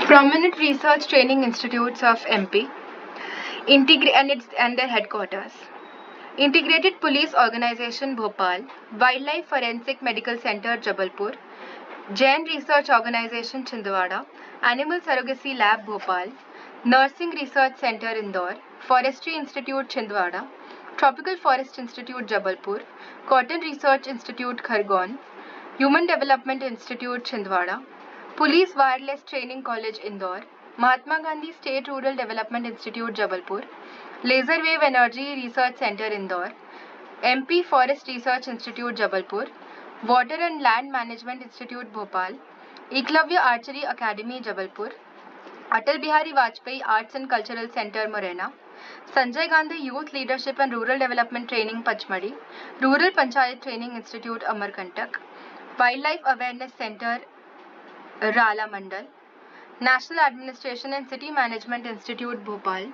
Prominent research training institutes of MP and their headquarters. Integrated Police Organization Bhopal, Wildlife Forensic Medical Center Jabalpur, Jain Research Organization Chhindwara, Animal Surrogacy Lab Bhopal, Nursing Research Center Indore, Forestry Institute Chhindwara, Tropical Forest Institute Jabalpur, Cotton Research Institute Khargone, Human Development Institute Chhindwara, Police Wireless Training College Indore, Mahatma Gandhi State Rural Development Institute Jabalpur, Laser Wave Energy Research Center Indore, MP Forest Research Institute Jabalpur, Water and Land Management Institute Bhopal, Eklavya Archery Academy Jabalpur, Atal Bihari Vajpayee Arts and Cultural Center Morena, Sanjay Gandhi Youth Leadership and Rural Development Training Pachmadi, Rural Panchayat Training Institute Amarkantak, Wildlife Awareness Center Rala Mandal, National Administration and City Management Institute Bhopal,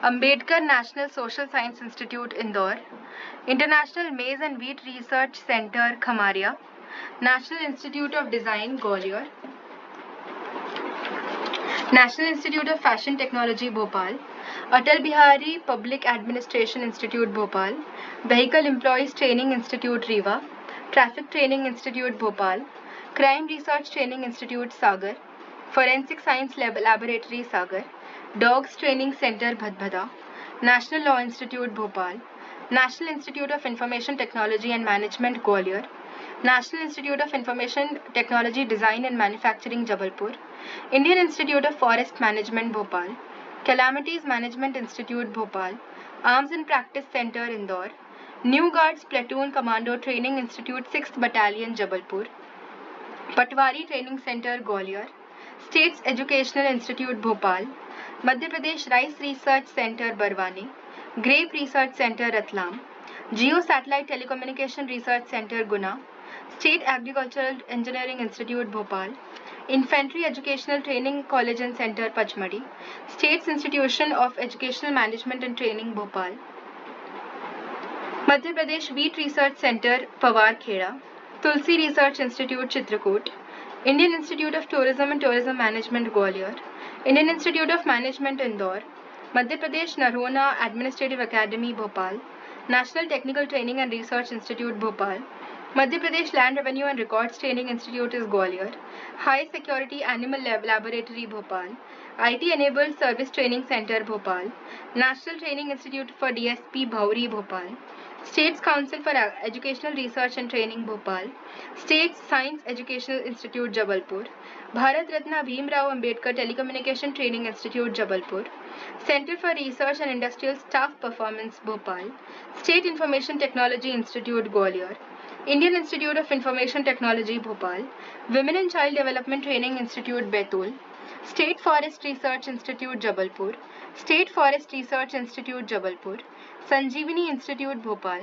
Ambedkar National Social Science Institute Indore, International Maize and Wheat Research Center Khamaria, National Institute of Design Gwalior, National Institute of Fashion Technology Bhopal, Atal Bihari Public Administration Institute Bhopal, Vehicle Employees Training Institute Rewa, Traffic Training Institute Bhopal, Crime Research Training Institute Sagar, Forensic Science Laboratory Sagar, Dogs Training Center Bhadbhada, National Law Institute Bhopal, National Institute of Information Technology and Management Gwalior, National Institute of Information Technology Design and Manufacturing Jabalpur, Indian Institute of Forest Management Bhopal, Calamities Management Institute Bhopal, Arms and Practice Center Indore, New Guards Platoon Commando Training Institute 6th Battalion Jabalpur, Patwari Training Center Gwalior, States Educational Institute Bhopal, Madhya Pradesh Rice Research Center Barwani, Grape Research Center Ratlam, Geo Satellite Telecommunication Research Center Guna, State Agricultural Engineering Institute Bhopal, Infantry Educational Training College and Center Pachmadi, States Institution of Educational Management and Training Bhopal, Madhya Pradesh Wheat Research Center Pawar Kheda, Tulsi Research Institute Chitrakoot, Indian Institute of Tourism and Tourism Management Gwalior, Indian Institute of Management Indore, Madhya Pradesh Narona Administrative Academy Bhopal, National Technical Training and Research Institute Bhopal, Madhya Pradesh Land Revenue and Records Training Institute is Gwalior, High Security Animal Laboratory Bhopal, IT Enabled Service Training Center Bhopal, National Training Institute for DSP Bhauri Bhopal, States Council for Educational Research and Training Bhopal, States Science Educational Institute Jabalpur, Bharat Ratna Bhim Rao Ambedkar Telecommunication Training Institute Jabalpur, Center for Research and Industrial Staff Performance Bhopal, State Information Technology Institute Gwalior, Indian Institute of Information Technology Bhopal, Women and Child Development Training Institute Betul, State Forest Research Institute Jabalpur, State Forest Research Institute Jabalpur, Sanjeevani Institute Bhopal,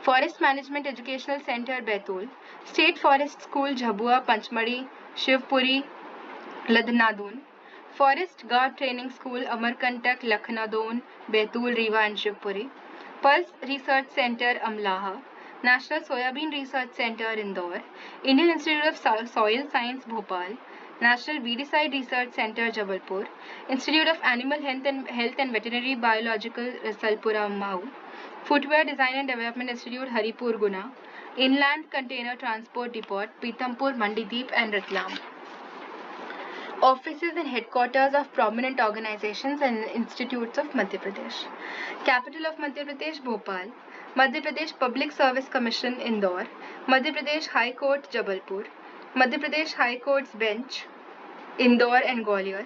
Forest Management Educational Center Betul, State Forest School Jhabua Panchmadi Shivpuri Ladnadun, Forest Guard Training School Amarkantak Lakhnadon Betul Rewa and Shivpuri, Pulse Research Center Amlaha, National Soybean Research Center Indore, Indian Institute of Soil Science Bhopal, National Weedicide Research Center Jabalpur, Institute of Animal Health and Veterinary Biological Salpura Mau, Footwear Design and Development Institute Haripur Guna, Inland Container Transport Depot Pitampur Mandideep and Ratlam. Offices and headquarters of prominent organizations and institutes of Madhya Pradesh. Capital of Madhya Pradesh Bhopal, Madhya Pradesh Public Service Commission Indore, Madhya Pradesh High Court Jabalpur, Madhya Pradesh High Court's Bench Indore and Gwalior,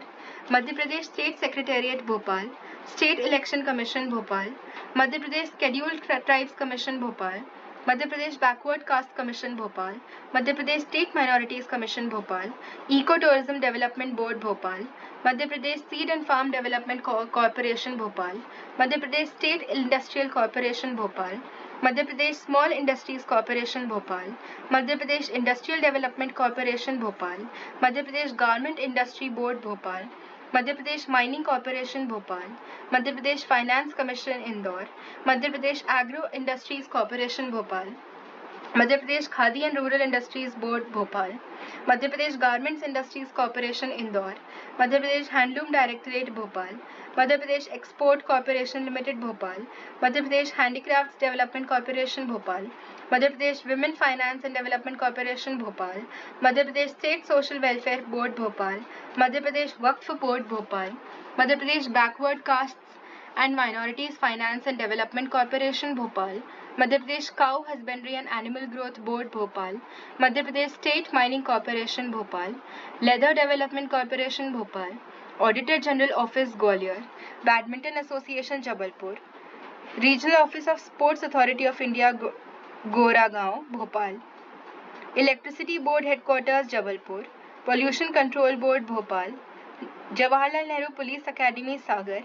Madhya Pradesh State Secretariat Bhopal, State Election Commission Bhopal, Madhya Pradesh Scheduled Tribes Commission Bhopal, Madhya Pradesh Backward Caste Commission Bhopal, Madhya Pradesh State Minorities Commission Bhopal, Eco-Tourism Development Board Bhopal, Madhya Pradesh Seed and Farm Development Corporation Bhopal, Madhya Pradesh State Industrial Corporation Bhopal, Madhya Pradesh Small Industries Corporation Bhopal, Madhya Pradesh Industrial Development Corporation Bhopal, Madhya Pradesh Garment Industry Board Bhopal, Madhya Pradesh Mining Corporation Bhopal, Madhya Pradesh Finance Commission Indore, Madhya Pradesh Agro Industries Corporation Bhopal, Madhya Pradesh Khadi and Rural Industries Board Bhopal, Madhya Pradesh garments industries corporation Indore, Madhya Pradesh handloom directorate Bhopal, Madhya Pradesh export corporation limited Bhopal, Madhya Pradesh handicrafts development corporation Bhopal, Madhya Pradesh women finance and development corporation Bhopal, Madhya Pradesh state social welfare board Bhopal, Madhya Pradesh Waqf board Bhopal, Madhya Pradesh backward caste and minorities finance and development corporation Bhopal, Madhya Pradesh cow husbandry and animal growth board Bhopal, Madhya Pradesh state mining corporation Bhopal, leather development corporation Bhopal, auditor general office Gwalior, badminton association Jabalpur, regional office of sports authority of India Goragaon Bhopal, electricity board headquarters Jabalpur, pollution control board Bhopal, Jawaharlal Nehru police academy Sagar,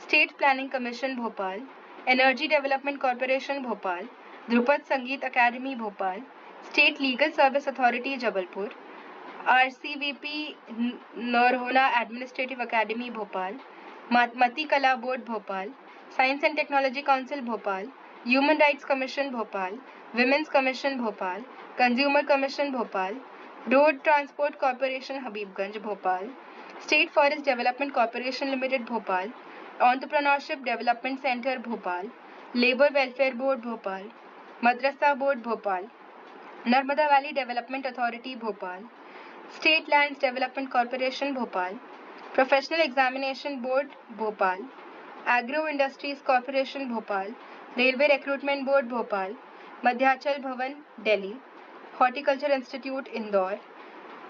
state planning commission Bhopal, energy development corporation Bhopal, Dhrupad Sangeet academy Bhopal, state legal service authority Jabalpur, RCVP Noronha administrative academy Bhopal, Mati Kala board Bhopal, science and technology council Bhopal, human rights commission Bhopal, women's commission Bhopal, consumer commission Bhopal, road transport corporation Habibganj Bhopal, state forest development corporation limited Bhopal, entrepreneurship development centre Bhopal, labour welfare board Bhopal, Madrasa board Bhopal, Narmada valley development authority Bhopal, state lands development corporation Bhopal, professional examination board Bhopal, agro industries corporation Bhopal, railway recruitment board Bhopal, Madhyachal Bhawan Delhi, horticulture institute Indore,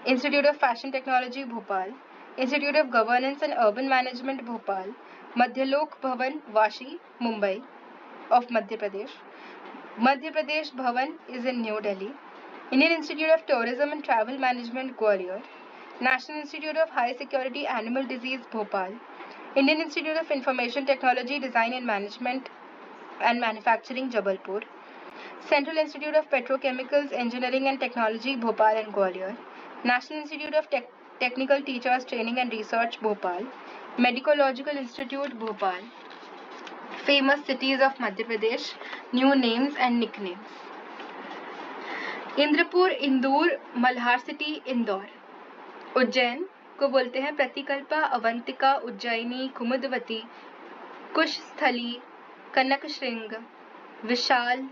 institute of fashion technology Bhopal, institute of governance and urban management Bhopal, मध्यलोक भवन Vashi Mumbai of Madhya Pradesh Bhavan is in new Delhi, Indian institute of tourism and travel management Gwalior, national institute of high security animal disease Bhopal, Indian institute of information technology design and management and manufacturing Jabalpur, central institute of petrochemicals engineering and technology Bhopal and Gwalior, national institute of technical teachers training and research Bhopal, medicolegal institute Bhopal. Famous cities of Madhya Pradesh, new names and nicknames. Indrapur, Indore, Malhar city, Indore. Ujjain को बोलते हैं प्रतिकल्पा, अवंतिका, उज्जैनी, कुमुदवती, कुशस्थली, कनकश्रृंग, विशाल,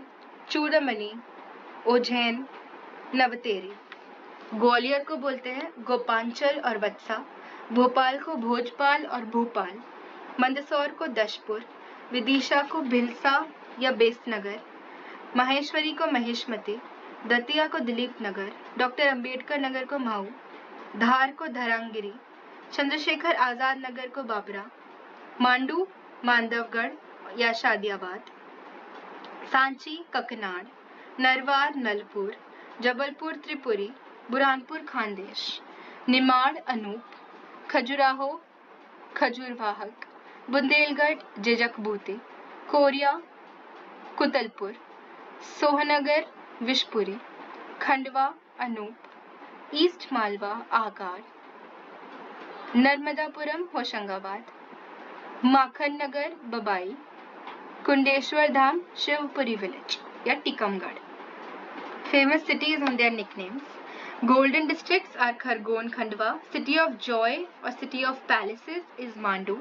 चूड़मणि, ओझैन, नवतेरी. ग्वालियर को बोलते हैं गोपांचल और वत्सा, भोपाल को भोजपाल और भोपाल, मंदसौर को दशपुर, विदिशा को भिलसा या बेसनगर, माहेश्वरी को महेशमती, दतिया को दिलीप नगर, डॉक्टर अंबेडकर नगर को माऊ, धार को धरांगिरी, चंद्रशेखर आजाद नगर को बाबरा, मांडू मांडवगढ़ या शादियाबाद, सांची ककनाड़, नरवार नलपुर, जबलपुर त्रिपुरी, बुरहानपुर खानदेश, निमाड़ अनूप, खजुराहो खजूरवाहक, बुंदेलगढ़ जिजकबूते, कोरिया कुतलपुर, सोहनगर विशपुरी, खंडवा अनूप, ईस्ट मालवा आकार, नर्मदापुरम होशंगाबाद, माखन नगर बबाई, कुंडेश्वर धाम शिवपुरी विलेज या Tikamgarh. Famous cities and their nicknames. Golden districts are Khargon, Khandwa. City of joy or city of palaces is Mandu.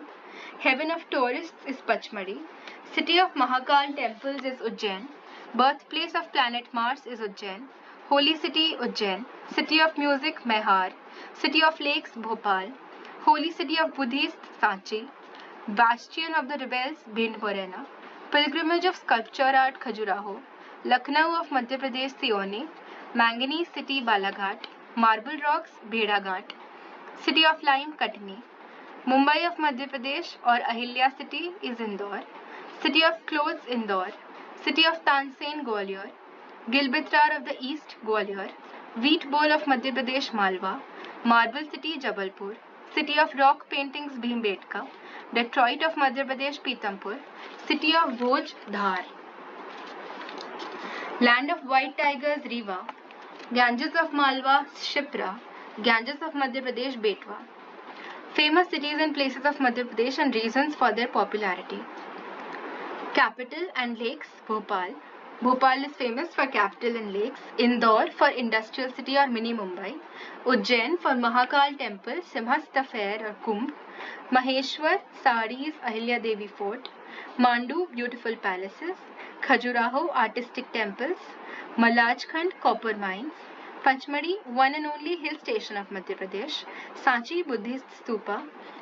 Heaven of tourists is Pachmadi. City of Mahakal temples is Ujjain. Birthplace of planet Mars is Ujjain. Holy city Ujjain. City of music Mehar. City of lakes Bhopal. Holy city of Buddhists Sanchi. Bastion of the rebels Bhind Morena. Pilgrimage of sculpture art Khajuraho. Lucknow of Madhya Pradesh Sioni, Manganese City Balaghat, Marble Rocks Bhedaghat, City of Lime Katni, Mumbai of Madhya Pradesh or Ahilya City is Indore, City of Clothes Indore, City of Tansen Gwalior, Gilbitrar of the East Gwalior, Wheat Bowl of Madhya Pradesh Malwa, Marble City Jabalpur, City of Rock Paintings Bhimbetka, Detroit of Madhya Pradesh Pitampur, City of Bhoj Dhar. Land of White Tigers Rewa, Ganges of Malwa Shipra, Ganges of Madhya Pradesh Betwa. Famous cities and places of Madhya Pradesh and reasons for their popularity. Capital and lakes Bhopal, Bhopal is famous for capital and lakes, Indore for industrial city or mini Mumbai, Ujjain for Mahakal temple, Simhasta fair or Kumbh, Maheshwar, sarees, Ahilya Devi fort, Mandu, beautiful palaces, Khajuraho, artistic temples, Malajkhand, copper mines, Panchmadi, one and only hill station of Madhya Pradesh, Sanchi, Buddhist stupa,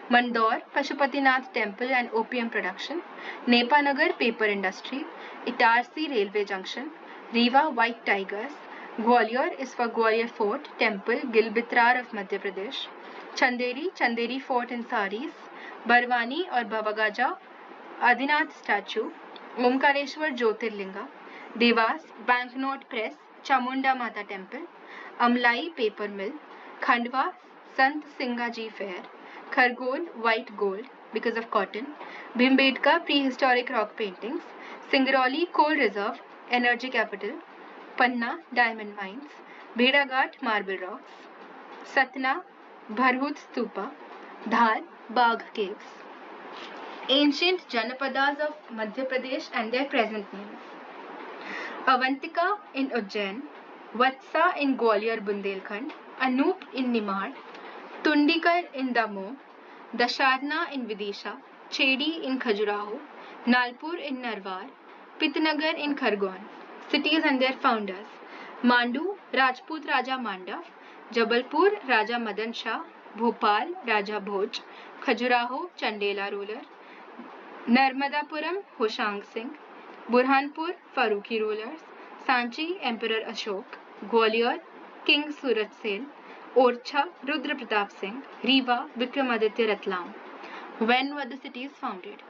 Mandor, Pashupatinath temple and opium production, Nepanagar, paper industry, Itarsi railway junction, Rewa, white tigers, Gwalior is for Gwalior fort, temple, Gilbitrar of Madhya Pradesh, Chanderi, Chanderi fort and sarees, Barwani or Bhavagaja, Adinath statue, Omkareshwar Jyotirlinga, Devas, banknote press, Chamunda Mata temple, Amlai paper mill, Khandwa, Sant Singhaji fair, Khargone white gold because of cotton, Bhimbetka prehistoric rock paintings, Singrauli coal reserve, energy capital, Panna diamond mines, Bhedaghat marble rocks, Satna Bharhut stupa, Dhar Bagh caves. Ancient Janapadas of Madhya Pradesh and their present names. Avantika in Ujjain, Vatsa in Gwalior Bundelkhand, Anup in Nimad, Tundikar in Damoh, Dasharna in Vidisha, Chedi in Khajuraho, Nalpur in Narwar, Pitnagar in Khargone. Cities and their founders. Mandu, Rajput Raja Manda, Jabalpur, Raja Madan Shah, Bhopal, Raja Bhoj, Khajuraho, Chandela ruler, Narmadapuram, Hoshang Singh, Burhanpur, Faruqi rulers, Sanchi, Emperor Ashok, Gwalior, King Surat Sen, Orcha, Rudra Pratap Singh, Rewa, Vikramaditya Ratlam. When were the cities founded?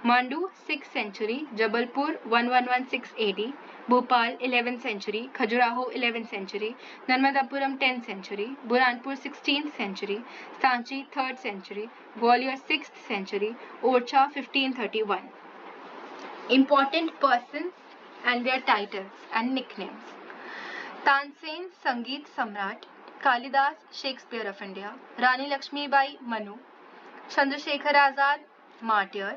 Mandu 6th century, Jabalpur 1116 AD, Bhopal 11th century, Khajuraho 11th century, Narmadapuram 10th century, Burhanpur 16th century, Sanchi 3rd century, Gwalior 6th century, Orcha 1531. Important persons and their titles and nicknames. Tansen Sangeet Samrat, Kalidas Shakespeare of India, Rani Lakshmibai Manu, Chandrasekhar Azad Martyr,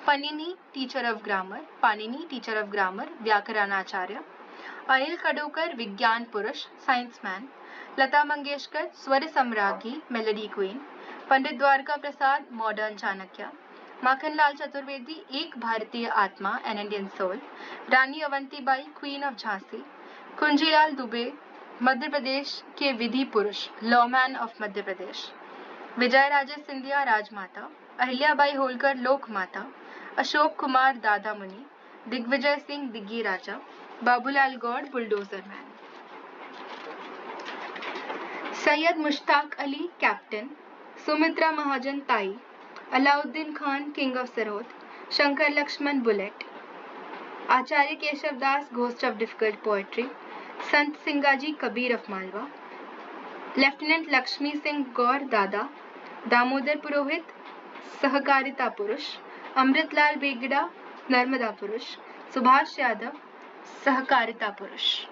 Panini teacher of grammar, Vyakaranacharya, Anil Kadokar Vigyan Purush, science man, Lata Mangeshkar Swar Samragi, melody queen, Pandit Dwarka Prasad modern Chanakya, Makhanlal Chaturvedi Ek Bharatiya Atma, an Indian soul, Rani Avantibai queen of Jhansi, Kunjilal Dubey Madhya Pradesh के विधि पुरुष, lawman of Madhya Pradesh, Vijay Raje Scindia Rajmata, Ahilyabai Holkar Lokmata, Ashok Kumar Dada Muni, Digvijay Singh Diggi Raja, Babulal Gaur bulldozer man. Syed Mushtaq Ali captain, Sumitra Mahajan Tai, Alauddin Khan king of sarod, Shankar Laxman bullet, Acharya Keshav Das ghost of difficult poetry, Sant Singaji Kabir of Malwa, lieutenant Laxmi Singh Gaur Dada, Damodar पुरोहित सहकारिता पुरुष, अमृतलाल बेगड़ा नर्मदा पुरुष, सुभाष यादव सहकारिता पुरुष.